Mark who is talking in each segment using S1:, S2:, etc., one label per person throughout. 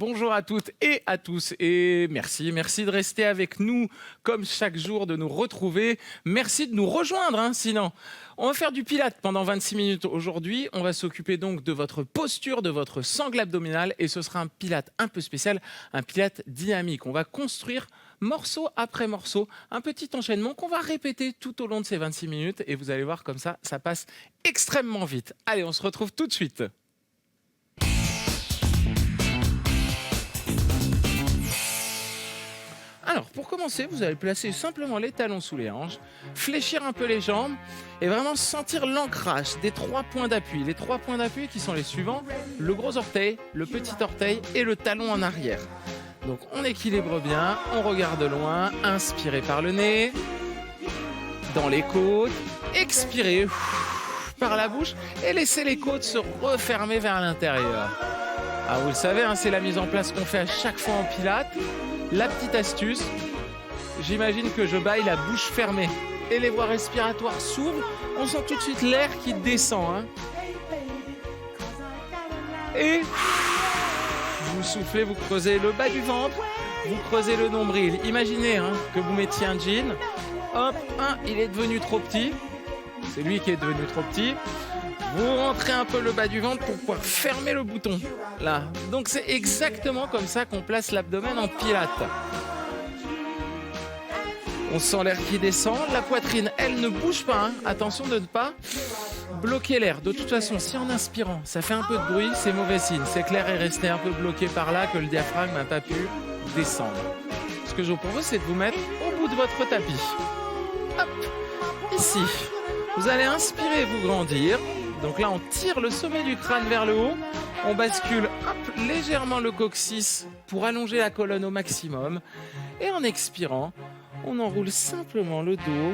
S1: Bonjour à toutes et à tous et merci de rester avec nous comme chaque jour, de nous retrouver. Merci de nous rejoindre, sinon. On va faire du Pilates pendant 26 minutes aujourd'hui. On va s'occuper donc de votre posture, de votre sangle abdominale et ce sera un Pilates un peu spécial, un Pilates dynamique. On va construire morceau après morceau, un petit enchaînement qu'on va répéter tout au long de ces 26 minutes et vous allez voir comme ça passe extrêmement vite. Allez, on se retrouve tout de suite. Alors, pour commencer, vous allez placer simplement les talons sous les hanches, fléchir un peu les jambes et vraiment sentir l'ancrage des 3 points d'appui. Les 3 points d'appui qui sont les suivants, le gros orteil, le petit orteil et le talon en arrière. Donc, on équilibre bien, on regarde loin, inspirez par le nez, dans les côtes, expirez par la bouche et laissez les côtes se refermer vers l'intérieur. Ah, vous le savez, c'est la mise en place qu'on fait à chaque fois en pilates. La petite astuce, j'imagine que je baille la bouche fermée et les voies respiratoires s'ouvrent. On sent tout de suite l'air qui descend. Et vous soufflez, vous creusez le bas du ventre, vous creusez le nombril. Imaginez que vous mettiez un jean. Hop, il est devenu trop petit. C'est lui qui est devenu trop petit. Vous rentrez un peu le bas du ventre pour pouvoir fermer le bouton. Là. Donc c'est exactement comme ça qu'on place l'abdomen en pilates. On sent l'air qui descend. La poitrine, elle ne bouge pas. Attention de ne pas bloquer l'air. De toute façon, si en inspirant, ça fait un peu de bruit, c'est mauvais signe. C'est que l'air est resté un peu bloqué par là, que le diaphragme n'a pas pu descendre. Ce que je vous propose, c'est de vous mettre au bout de votre tapis. Hop, ici. Vous allez inspirer, vous grandir. Donc là, on tire le sommet du crâne vers le haut. On bascule légèrement le coccyx pour allonger la colonne au maximum. Et en expirant, on enroule simplement le dos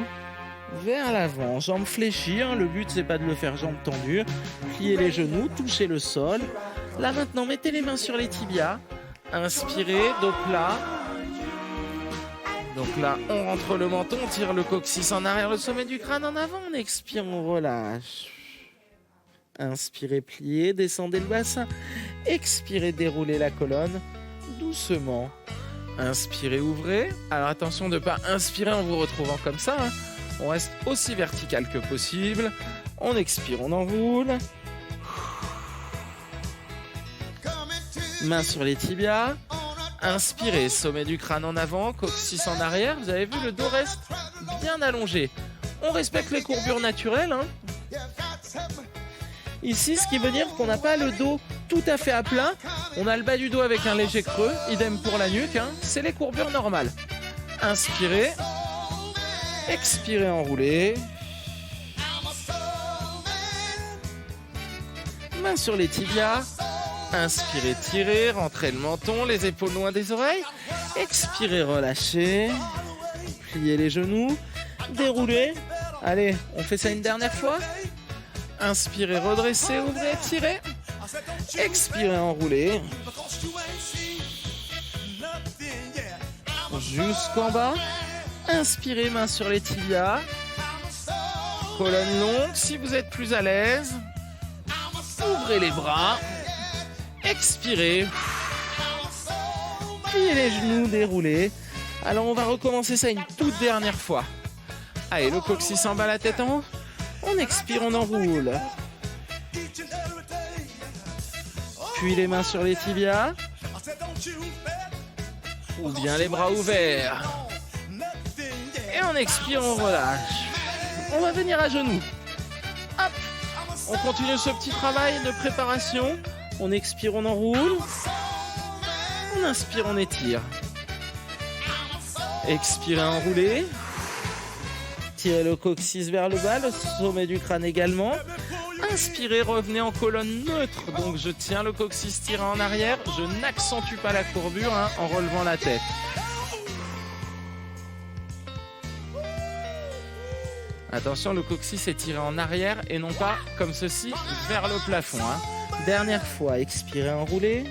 S1: vers l'avant. Jambes fléchies. Le but, c'est pas de le faire jambes tendues. Pliez les genoux, touchez le sol. Là, maintenant, mettez les mains sur les tibias. Inspirez, dos plat. Donc là, on rentre le menton, on tire le coccyx en arrière, le sommet du crâne en avant. On expire, on relâche. Inspirez, pliez, descendez le bassin. Expirez, déroulez la colonne doucement. Inspirez, ouvrez. Alors attention de ne pas inspirer en vous retrouvant comme ça. On reste aussi vertical que possible. On expire, on enroule. Mains sur les tibias. Inspirez, sommet du crâne en avant, coccyx en arrière. Vous avez vu, le dos reste bien allongé. On respecte les courbures naturelles. Ici, ce qui veut dire qu'on n'a pas le dos tout à fait à plat. On a le bas du dos avec un léger creux. Idem pour la nuque. C'est les courbures normales. Inspirez. Expirez, enroulez. Mains sur les tibias. Inspirez, tirez. Rentrez le menton, les épaules loin des oreilles. Expirez, relâchez. Pliez les genoux. Déroulez. Allez, on fait ça une dernière fois. Inspirez, redressez, ouvrez, tirez. Expirez, enroulez. Jusqu'en bas. Inspirez, main sur les tibias. Colonne longue, si vous êtes plus à l'aise. Ouvrez les bras. Expirez. Pliez les genoux, déroulez. Alors on va recommencer ça une toute dernière fois. Allez, le coccyx en bas, la tête en haut. On expire, on enroule. Puis les mains sur les tibias. Ou bien les bras ouverts. Et on expire, on relâche. On va venir à genoux. Hop. On continue ce petit travail de préparation. On expire, on enroule. On inspire, on étire. Expirez, enroulez. Tirez le coccyx vers le bas, le sommet du crâne également. Inspirez, revenez en colonne neutre. Donc je tiens le coccyx tiré en arrière. Je n'accentue pas la courbure en relevant la tête. Attention, le coccyx est tiré en arrière et non pas comme ceci vers le plafond. Dernière fois, expirez, enroulez.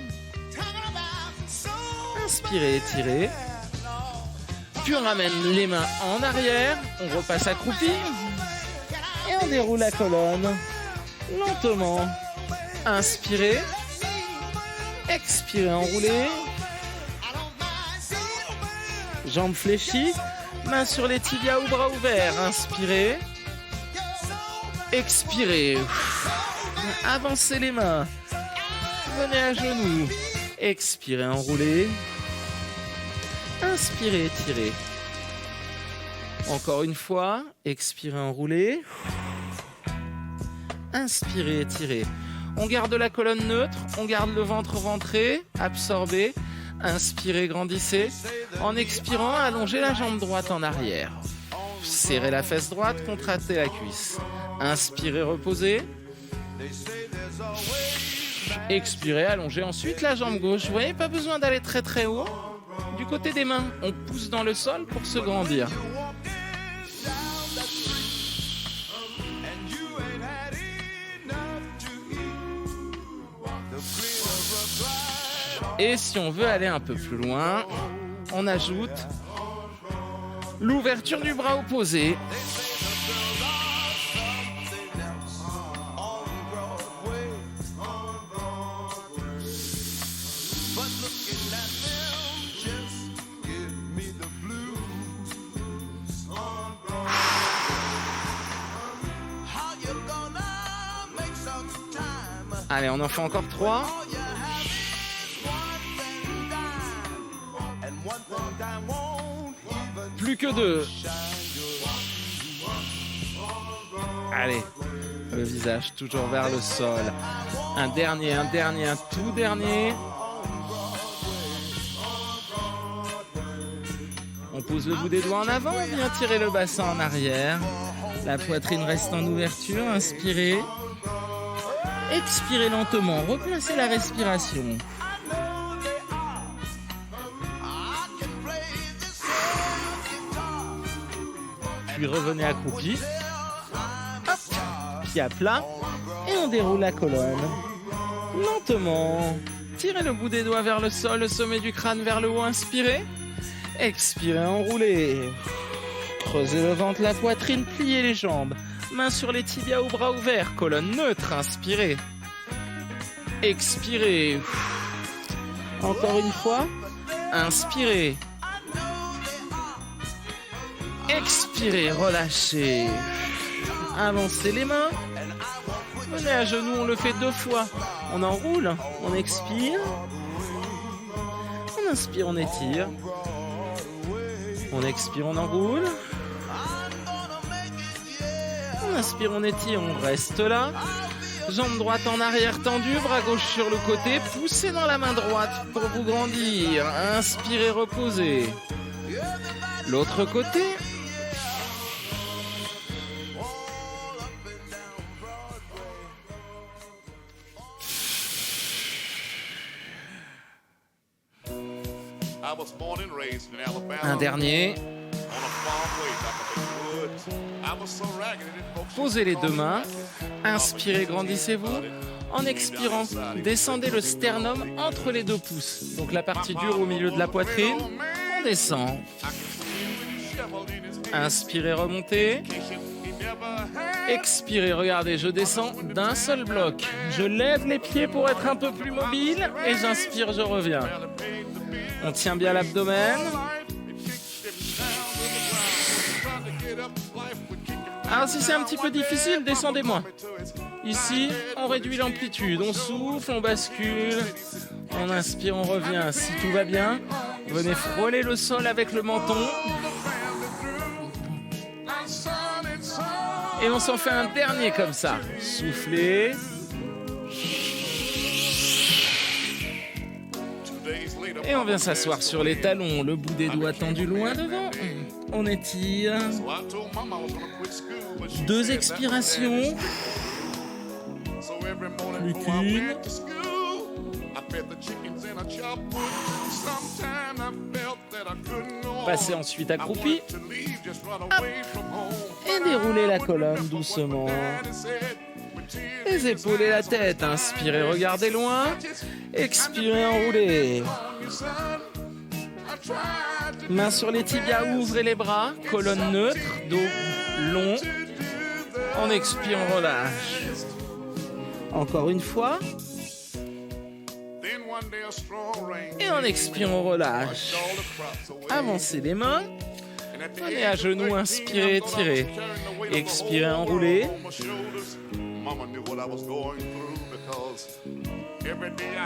S1: Inspirez, étirez. Puis on ramène les mains en arrière, on repasse accroupi et on déroule la colonne lentement. Inspirez, Expirez, enroulez. Jambes fléchies, mains sur les tibias ou bras ouverts. Inspirez. Expirez. Avancez les mains. Venez à genoux. Expirez, enroulez. Inspirez, étirez. Encore une fois. Expirez, enroulez. Inspirez, étirez. On garde la colonne neutre. On garde le ventre ventré. Absorbez. Inspirez, grandissez. En expirant, allongez la jambe droite en arrière. Serrez la fesse droite, contractez la cuisse. Inspirez, reposez. Expirez, allongez ensuite la jambe gauche. Vous voyez, pas besoin d'aller très très haut. Du côté des mains, on pousse dans le sol pour se grandir. Et si on veut aller un peu plus loin, on ajoute l'ouverture du bras opposé. Allez, on en fait encore 3. Plus que 2. Allez, le visage toujours vers le sol. Un dernier, un tout dernier. On pose le bout des doigts en avant, on vient tirer le bassin en arrière. La poitrine reste en ouverture, inspirez. Expirez lentement, replacez la respiration. Puis revenez accroupi. Hop, pied à plat. Et on déroule la colonne. Lentement. Tirez le bout des doigts vers le sol, le sommet du crâne vers le haut, inspirez. Expirez, enroulez. Creusez le ventre, la poitrine, pliez les jambes. Mains sur les tibias ou bras ouverts, colonne neutre, inspirez. Expirez. Encore une fois. Inspirez. Expirez, relâchez. Avancez les mains. Venez à genoux, on le fait 2 fois. On enroule, on expire. On inspire, on étire. On expire, on enroule. On inspire, on étire, on reste là. Jambe droite en arrière tendue, bras gauche sur le côté. Poussez dans la main droite pour vous grandir. Inspirez, reposez. L'autre côté. Un dernier. Posez les 2 mains. Inspirez, grandissez-vous. En expirant, descendez le sternum entre les 2 pouces. Donc la partie dure au milieu de la poitrine. On descend. Inspirez, remontez. Expirez, regardez, je descends d'un seul bloc. Je lève les pieds pour être un peu plus mobile et j'inspire, je reviens. On tient bien l'abdomen. Alors si c'est un petit peu difficile, descendez moins. Ici, on réduit l'amplitude, on souffle, on bascule, on inspire, on revient. Si tout va bien, venez frôler le sol avec le menton. Et on s'en fait un dernier comme ça. Soufflez. Et on vient s'asseoir sur les talons, le bout des doigts tendu loin devant. On étire. 2 expirations. Plus qu'une. Passez ensuite accroupi. Hop. Et déroulez la colonne doucement. Les épaules et la tête. Inspirez, regardez loin. Expirez, enroulez. Mains sur les tibias, ouvrez les bras. Colonne neutre, dos long. On expire, on relâche. Encore une fois. Et en expirant, on relâche. Avancez les mains. Venez à genoux, inspirez, tirez. Expirez, enroulez.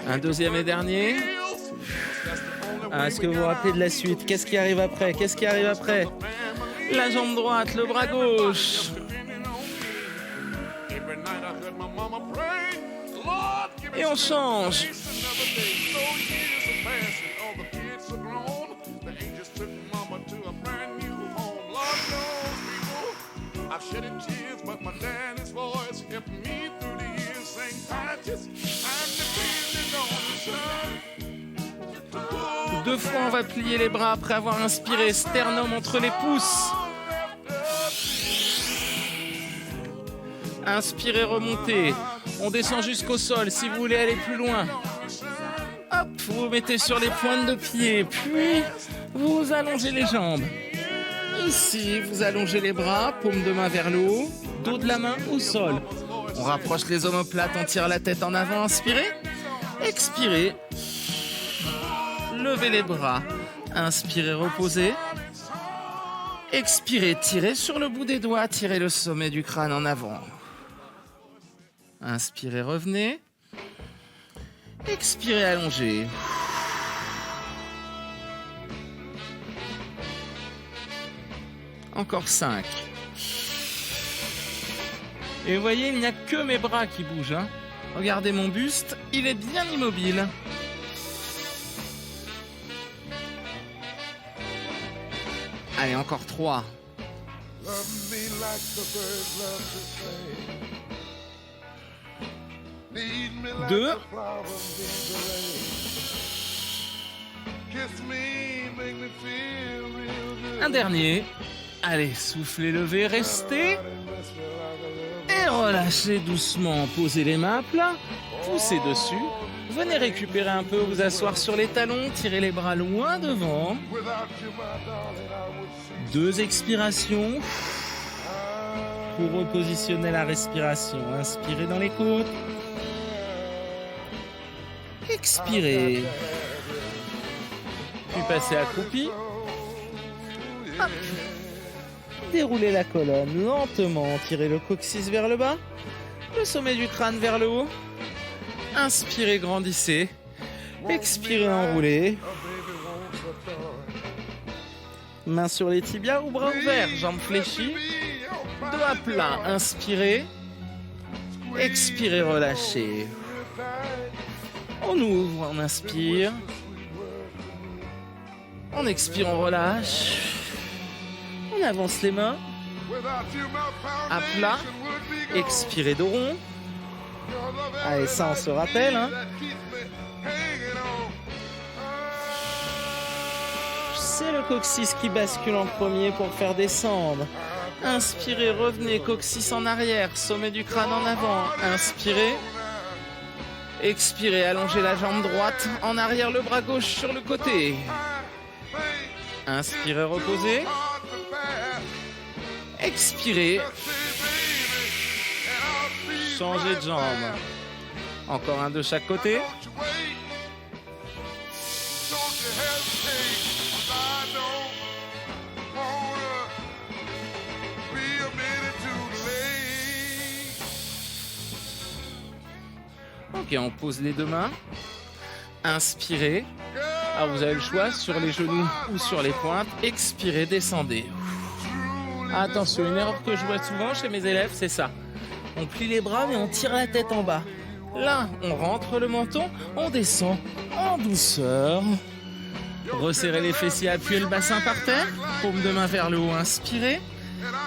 S1: Un deuxième et dernier. Est-ce que vous vous rappelez de la suite? Qu'est-ce qui arrive après? Qu'est-ce qui arrive après? La jambe droite, le bras gauche. Et on change. Deux fois, on va plier les bras après avoir inspiré. Sternum entre les pouces. Inspirez, remontez. On descend jusqu'au sol si vous voulez aller plus loin. Hop, vous vous mettez sur les pointes de pied. Puis, vous allongez les jambes. Ici, vous allongez les bras, paume de main vers le haut, dos de la main au sol. On rapproche les omoplates, on tire la tête en avant. Inspirez. Expirez. Levez les bras. Inspirez, reposez. Expirez, tirez sur le bout des doigts, tirez le sommet du crâne en avant. Inspirez, revenez. Expirez, allongez. Encore 5. Et vous voyez, il n'y a que mes bras qui bougent. Hein. Regardez mon buste, il est bien immobile. Allez, encore 3. 2. Un dernier. Allez, soufflez, levez, restez. Et relâchez doucement. Posez les mains à plat. Poussez dessus. Venez récupérer un peu, vous asseoir sur les talons. Tirez les bras loin devant. 2 expirations. Pour repositionner la respiration. Inspirez dans les côtes. Expirez. Puis passez accroupi. Hop. Déroulez la colonne lentement. Tirez le coccyx vers le bas. Le sommet du crâne vers le haut. Inspirez, grandissez. Expirez, enroulez. Mains sur les tibias ou bras ouverts. Jambes fléchies. Dos à plat. Inspirez. Expirez, relâchez. On ouvre, on inspire. On expire, on relâche. On avance les mains. À plat. Expirez, dos rond. Allez, ça on se rappelle. Hein. C'est le coccyx qui bascule en premier pour faire descendre. Inspirez, revenez, coccyx en arrière, sommet du crâne en avant. Inspirez. Expirez, allongez la jambe droite en arrière, le bras gauche sur le côté. Inspirez, reposez. Expirez. Changez de jambe. Encore un de chaque côté. Ok, on pose les deux mains. Inspirez. Alors vous avez le choix sur les genoux ou sur les pointes. Expirez, descendez. Attention, une erreur que je vois souvent chez mes élèves, c'est ça. On plie les bras mais on tire la tête en bas. Là, on rentre le menton, on descend en douceur. Resserrez les fessiers, appuyez le bassin par terre. Paume de main vers le haut, inspirez.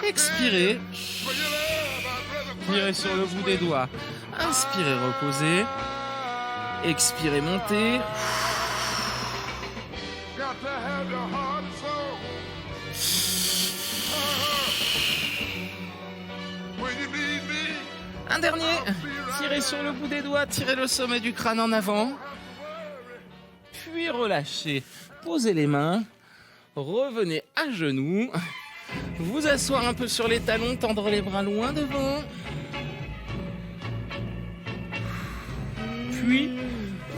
S1: Expirez. Tirez sur le bout des doigts. Inspirez, reposez. Expirez, montez. Un dernier. Tirez sur le bout des doigts, tirez le sommet du crâne en avant. Puis relâchez. Posez les mains. Revenez à genoux. Vous asseoir un peu sur les talons, tendre les bras loin devant. Puis,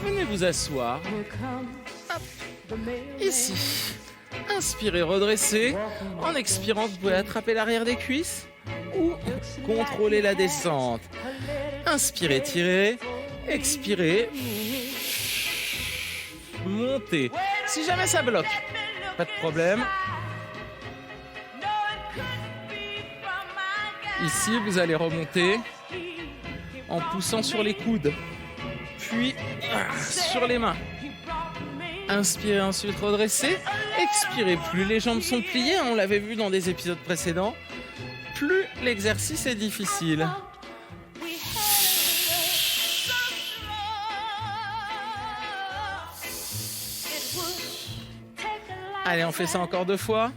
S1: Venez vous asseoir. Hop. Ici. Inspirez, redressez. En expirant, vous pouvez attraper l'arrière des cuisses ou contrôler la descente. Inspirez, tirez. Expirez. Montez. Si jamais ça bloque, pas de problème. Ici, vous allez remonter en poussant sur les coudes, puis sur les mains. Inspirez, ensuite redressez. Expirez, plus les jambes sont pliées, on l'avait vu dans des épisodes précédents, plus l'exercice est difficile. Allez, on fait ça encore 2 fois.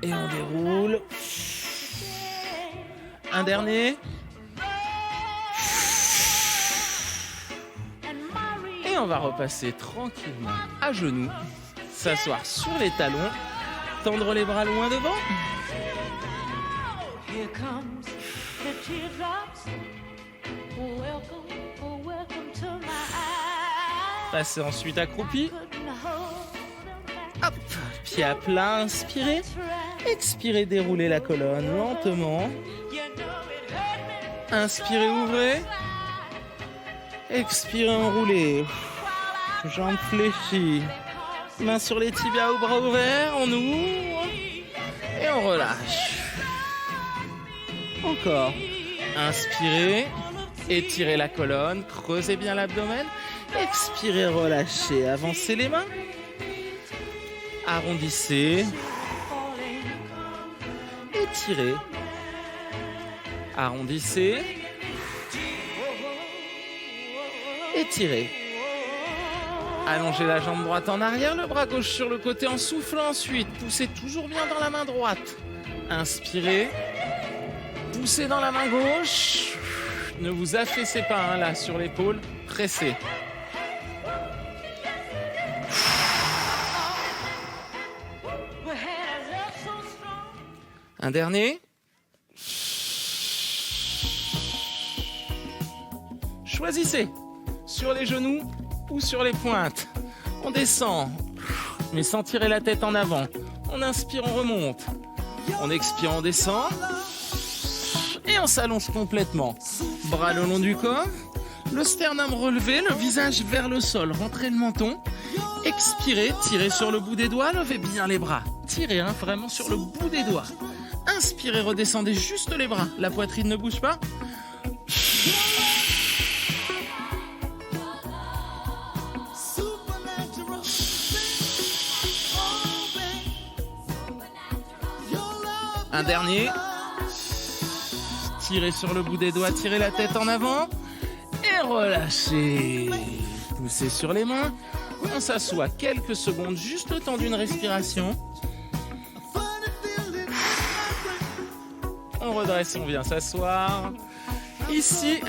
S1: Et on déroule. Un dernier. Et on va repasser tranquillement à genoux, s'asseoir sur les talons, tendre les bras loin devant. Passez ensuite accroupi. Hop, pied à plat, inspirez. Expirez, déroulez la colonne lentement. Inspirez, ouvrez. Expirez, enroulez. Jambes fléchies. Mains sur les tibias ou bras ouverts. On ouvre. Et on relâche. Encore. Inspirez. Étirez la colonne. Creusez bien l'abdomen. Expirez, relâchez. Avancez les mains. Arrondissez. Étirez. Arrondissez. Étirez. Allongez la jambe droite en arrière, le bras gauche sur le côté en soufflant ensuite. Poussez toujours bien dans la main droite. Inspirez. Poussez dans la main gauche. Ne vous affaissez pas là sur l'épaule. Pressez. Un dernier. Choisissez. Sur les genoux ou sur les pointes. On descend, mais sans tirer la tête en avant. On inspire, on remonte. On expire, on descend. Et on s'allonge complètement. Bras le long du corps. Le sternum relevé, le visage vers le sol. Rentrez le menton. Expirez, tirez sur le bout des doigts. Levez bien les bras. Tirez vraiment sur le bout des doigts. Inspirez, redescendez juste les bras. La poitrine ne bouge pas. Un dernier. Tirez sur le bout des doigts, tirez la tête en avant. Et relâchez. Poussez sur les mains. On s'assoit quelques secondes, juste le temps d'une respiration. On redresse, on vient s'asseoir. Ici,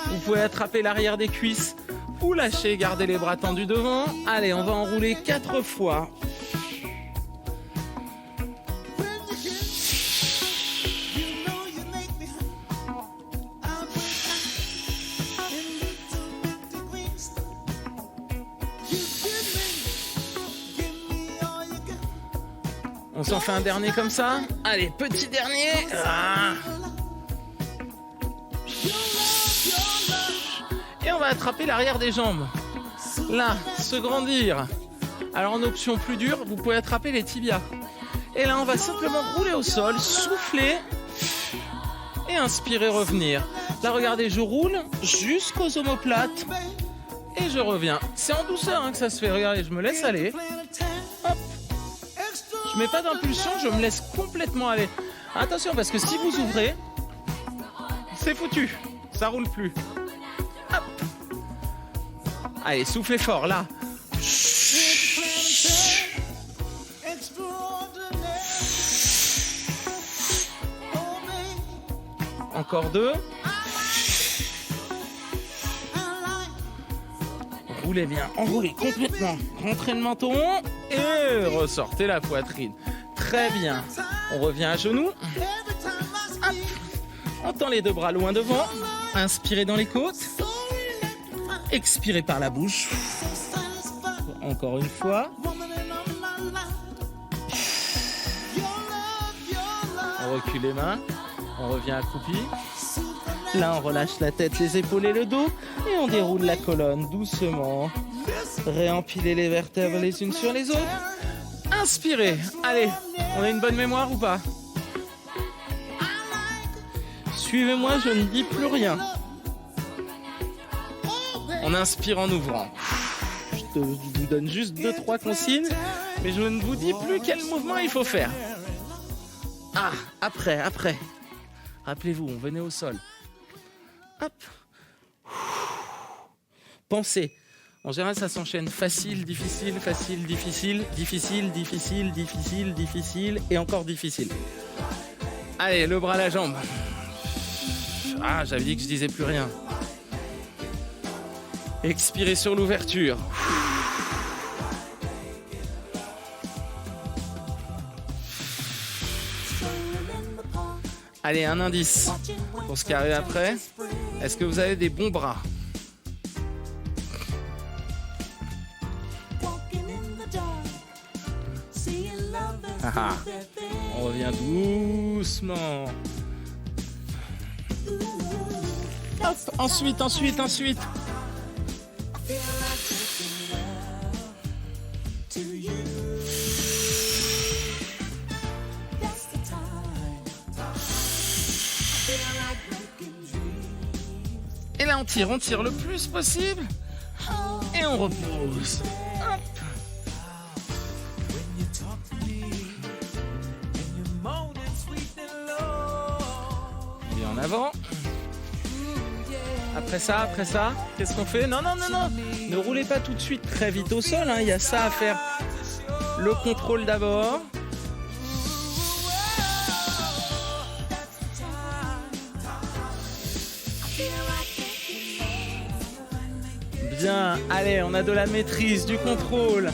S1: vous pouvez attraper l'arrière des cuisses ou lâcher, garder les bras tendus devant. Allez, on va enrouler 4 fois. On s'en fait un dernier comme ça. Allez, petit dernier. Et on va attraper l'arrière des jambes. Là, se grandir. Alors en option plus dure, vous pouvez attraper les tibias. Et là, on va simplement rouler au sol, souffler et inspirer, revenir. Là, regardez, je roule jusqu'aux omoplates et je reviens. C'est en douceur que ça se fait. Regardez, je me laisse aller. Hop. Je mets pas d'impulsion, je me laisse complètement aller. Attention, parce que si vous ouvrez, c'est foutu. Ça roule plus. Hop. Allez, soufflez fort, là. Encore 2. Roulez bien, enroulez complètement. Rentrez le menton et ressortez la poitrine. Très bien. On revient à genoux. Hop. On tend les deux bras loin devant. Inspirez dans les côtes. Expirez par la bouche. Encore une fois. On recule les mains. On revient accroupi. Là, on relâche la tête, les épaules et le dos. Et on déroule la colonne doucement. Réempilez les vertèbres les unes sur les autres. Inspirez. Allez, on a une bonne mémoire ou pas? Suivez-moi, je ne dis plus rien. On inspire en ouvrant. Je vous donne juste 2-3 consignes, mais je ne vous dis plus quel mouvement il faut faire. Ah, après. Rappelez-vous, on venait au sol. Hop. Pensez. En général, ça s'enchaîne facile, difficile, facile, difficile, difficile, difficile, difficile, difficile et encore difficile. Allez, le bras à la jambe. Ah, j'avais dit que je disais plus rien. Expirez sur l'ouverture. Allez, un indice pour ce qui arrive après. Est-ce que vous avez des bons bras? Ah, on revient doucement. Hop, ensuite. Et là, on tire le plus possible. Et on repose. Hop. Et en avant. Après ça, qu'est-ce qu'on fait? Non. Ne roulez pas tout de suite très vite au sol. Il y a ça à faire. Le contrôle d'abord. Bien, allez, on a de la maîtrise, du contrôle.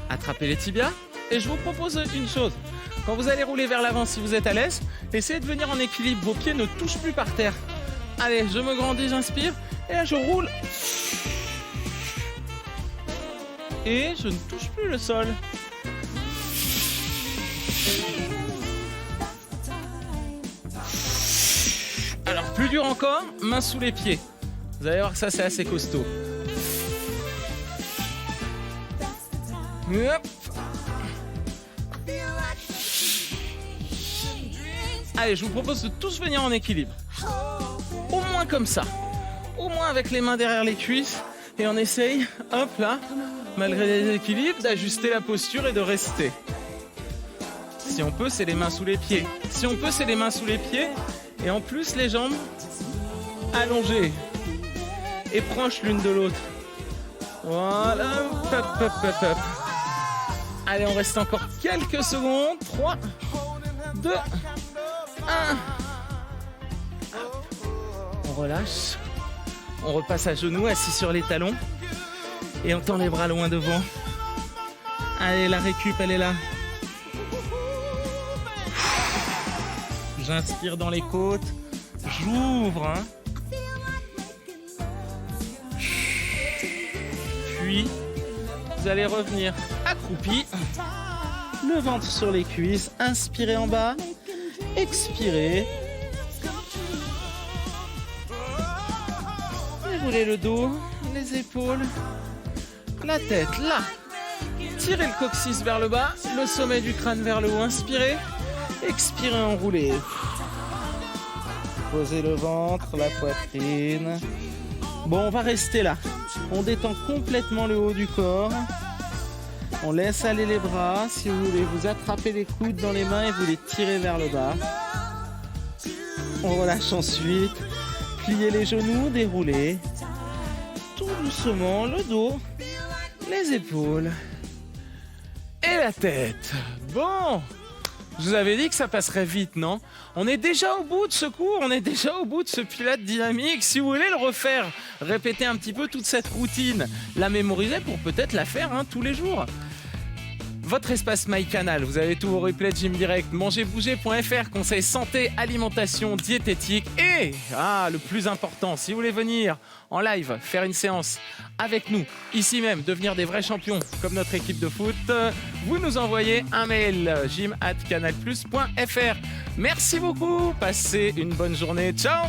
S1: Attrapez les tibias. Et je vous propose une chose. Quand vous allez rouler vers l'avant, si vous êtes à l'aise, essayez de venir en équilibre. Vos pieds ne touchent plus par terre. Allez, je me grandis, j'inspire. Et là, je roule. Et je ne touche plus le sol. Alors, plus dur encore, main sous les pieds. Vous allez voir que ça, c'est assez costaud. Hop. Allez, je vous propose de tous venir en équilibre. Au moins comme ça. Au moins avec les mains derrière les cuisses. Et on essaye, hop là, malgré les déséquilibres, d'ajuster la posture et de rester. Si on peut, c'est les mains sous les pieds. Et en plus, les jambes allongées et proches l'une de l'autre. Voilà, hop. Allez, on reste encore quelques secondes. 3, 2, 1. On relâche. On repasse à genoux, assis sur les talons. Et on tend les bras loin devant. Allez, la récup, elle est là. J'inspire dans les côtes. J'ouvre. Puis, vous allez revenir accroupi. Le ventre sur les cuisses. Inspirez en bas. Expirez. Déroulez le dos, les épaules, la tête, là. Tirez le coccyx vers le bas, le sommet du crâne vers le haut. Inspirez. Expirez, enroulez. Posez le ventre, la poitrine. Bon, on va rester là. On détend complètement le haut du corps. On laisse aller les bras. Si vous voulez, vous attrapez les coudes dans les mains et vous les tirez vers le bas. On relâche ensuite. Pliez les genoux, déroulez. Tout doucement, le dos, les épaules et la tête. Bon, Je vous avais dit que ça passerait vite, non? On est déjà au bout de ce cours, on est déjà au bout de ce pilote dynamique. Si vous voulez le refaire, répéter un petit peu toute cette routine, la mémoriser pour peut-être la faire tous les jours. Votre espace MyCanal, vous avez tous vos replays de Gym Direct, mangerbouger.fr, conseils santé, alimentation, diététique et, le plus important, si vous voulez venir en live, faire une séance avec nous, ici même, devenir des vrais champions comme notre équipe de foot, vous nous envoyez un mail, gym@canalplus.fr. Merci beaucoup, passez une bonne journée, ciao.